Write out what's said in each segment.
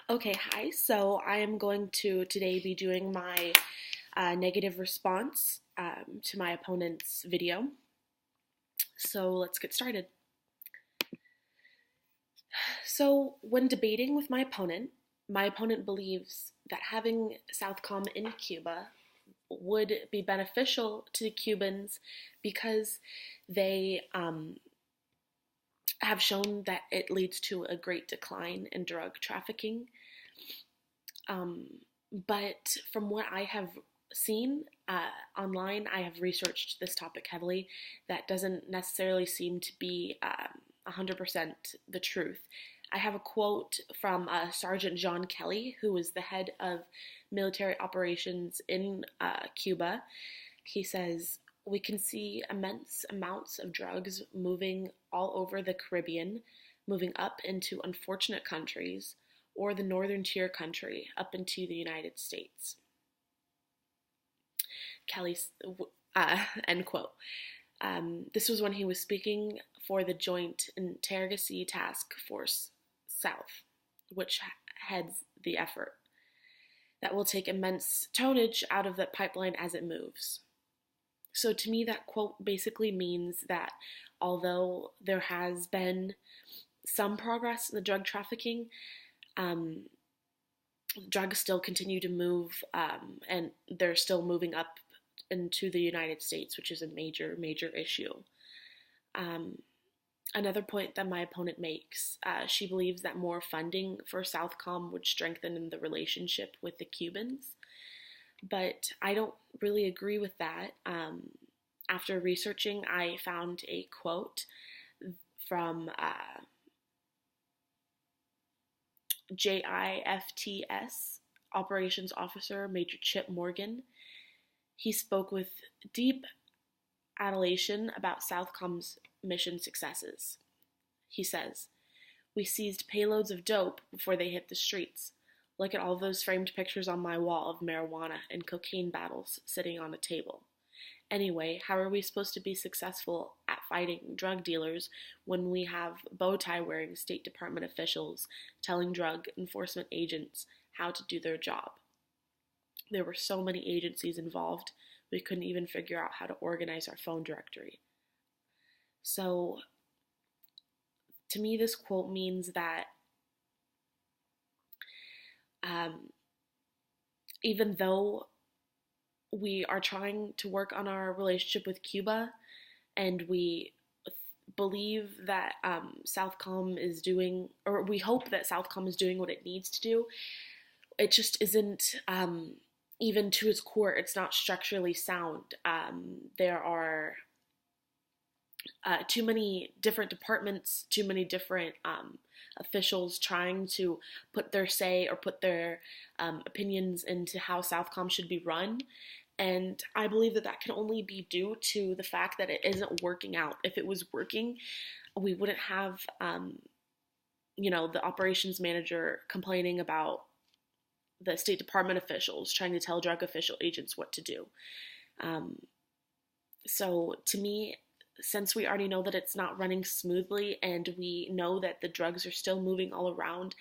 Okay, hi. So I am going to today be doing my negative response to my opponent's video. So let's get started. So when debating with my opponent believes that having Southcom in Cuba would be beneficial to the Cubans because they have shown that it leads to a great decline in drug trafficking. Um, but from what I have seen online, I have researched this topic heavily. That doesn't necessarily seem to be 100% the truth. I have a quote from Sergeant John Kelly, who was the head of military operations in Cuba. He says, "We can see immense amounts of drugs moving all over the Caribbean, moving up into unfortunate countries, or the northern tier country up into the United States." Kelly, end quote. This was when he was speaking for the Joint Interrogacy Task Force South, which heads the effort that will take immense tonnage out of the pipeline as it moves. So to me, that quote basically means that although there has been some progress in the drug trafficking, um, drugs still continue to move, and they're still moving up into the United States, which is a major, major issue. Um, Another point that my opponent makes, she believes that more funding for Southcom would strengthen the relationship with the Cubans, but I don't really agree with that. After researching, I found a quote from JIFTS Operations Officer Major Chip Morgan. He spoke with deep adulation about Southcom's mission successes. He says, "We seized payloads of dope before they hit the streets. Look at all those framed pictures on my wall of marijuana and cocaine battles sitting on a table. Anyway, how are we supposed to be successful at fighting drug dealers when we have bow tie wearing State Department officials telling drug enforcement agents how to do their job? There were so many agencies involved, we couldn't even figure out how to organize our phone directory." So, to me, this quote means that um, even though we are trying to work on our relationship with Cuba and we believe that Southcom is doing, or we hope that Southcom is doing what it needs to do, it just isn't, even to its core, it's not structurally sound. There are too many different departments, too many different officials trying to put their say or put their opinions into how Southcom should be run. And I believe that that can only be due to the fact that it isn't working out. If it was working, we wouldn't have, the operations manager complaining about the State Department officials trying to tell drug official agents what to do. Um, so to me, since we already know that it's not running smoothly and we know that the drugs are still moving all around,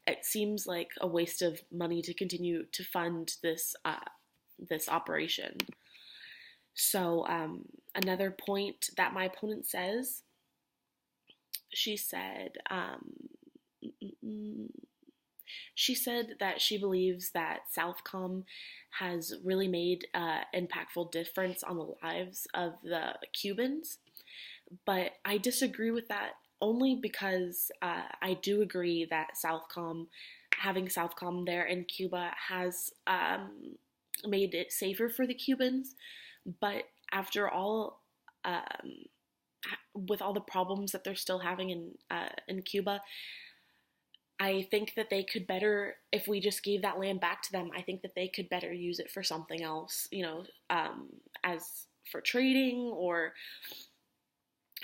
it seems like a waste of money to continue to fund this operation. So another point that my opponent says, she said, she said that she believes that Southcom has really made an impactful difference on the lives of the Cubans, but I disagree with that only because I do agree that having Southcom there in Cuba has made it safer for the Cubans. But after all, um, with all the problems that they're still having in Cuba, I think that they could better, if we just gave that land back to them, I think that they could better use it for something else, as for trading or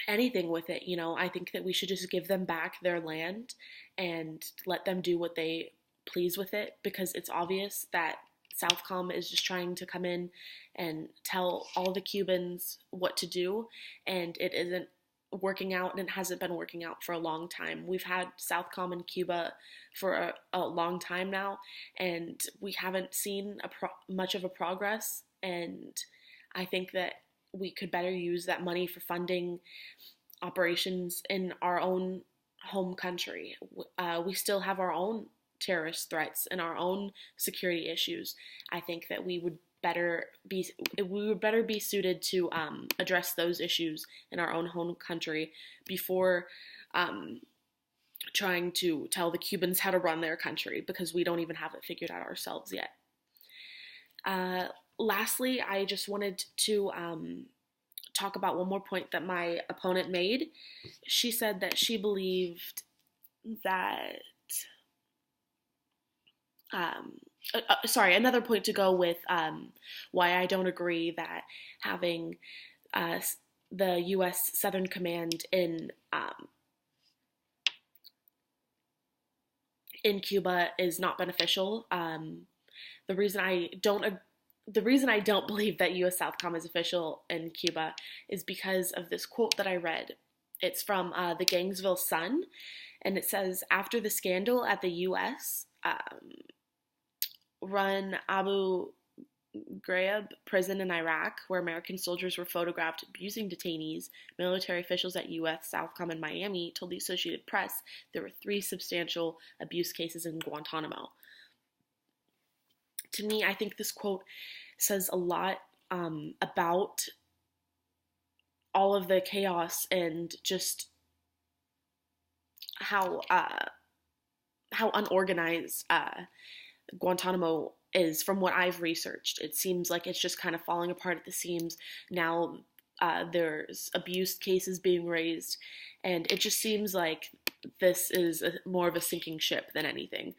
anything with it. I think that we should just give them back their land and let them do what they please with it, because it's obvious that Southcom is just trying to come in and tell all the Cubans what to do, and it isn't working out, and it hasn't been working out for a long time. We've had Southcom in Cuba for a long time now, and we haven't seen much of a progress. And I think that we could better use that money for funding operations in our own home country. We still have our own terrorist threats and our own security issues. I think that we would better be suited to address those issues in our own home country before trying to tell the Cubans how to run their country, because we don't even have it figured out ourselves yet. Lastly, I just wanted to talk about one more point that my opponent made. She said that she believed that another point to go with why I don't agree that having the U.S. Southern Command in Cuba is not beneficial. The reason I don't believe that U.S. Southcom is official in Cuba is because of this quote that I read. It's from the Gainesville Sun, and it says, after the scandal at the U.S. Run Abu Ghraib prison in Iraq, where American soldiers were photographed abusing detainees, military officials at U.S. Southcom in Miami told the Associated Press there were 3 substantial abuse cases in Guantanamo. To me, I think this quote says a lot about all of the chaos and just how unorganized Guantanamo is. From what I've researched, it seems like it's just kind of falling apart at the seams. Now there's abuse cases being raised, and it just seems like this is more of a sinking ship than anything.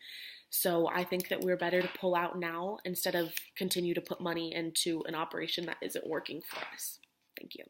So I think that we're better to pull out now instead of continue to put money into an operation that isn't working for us. Thank you.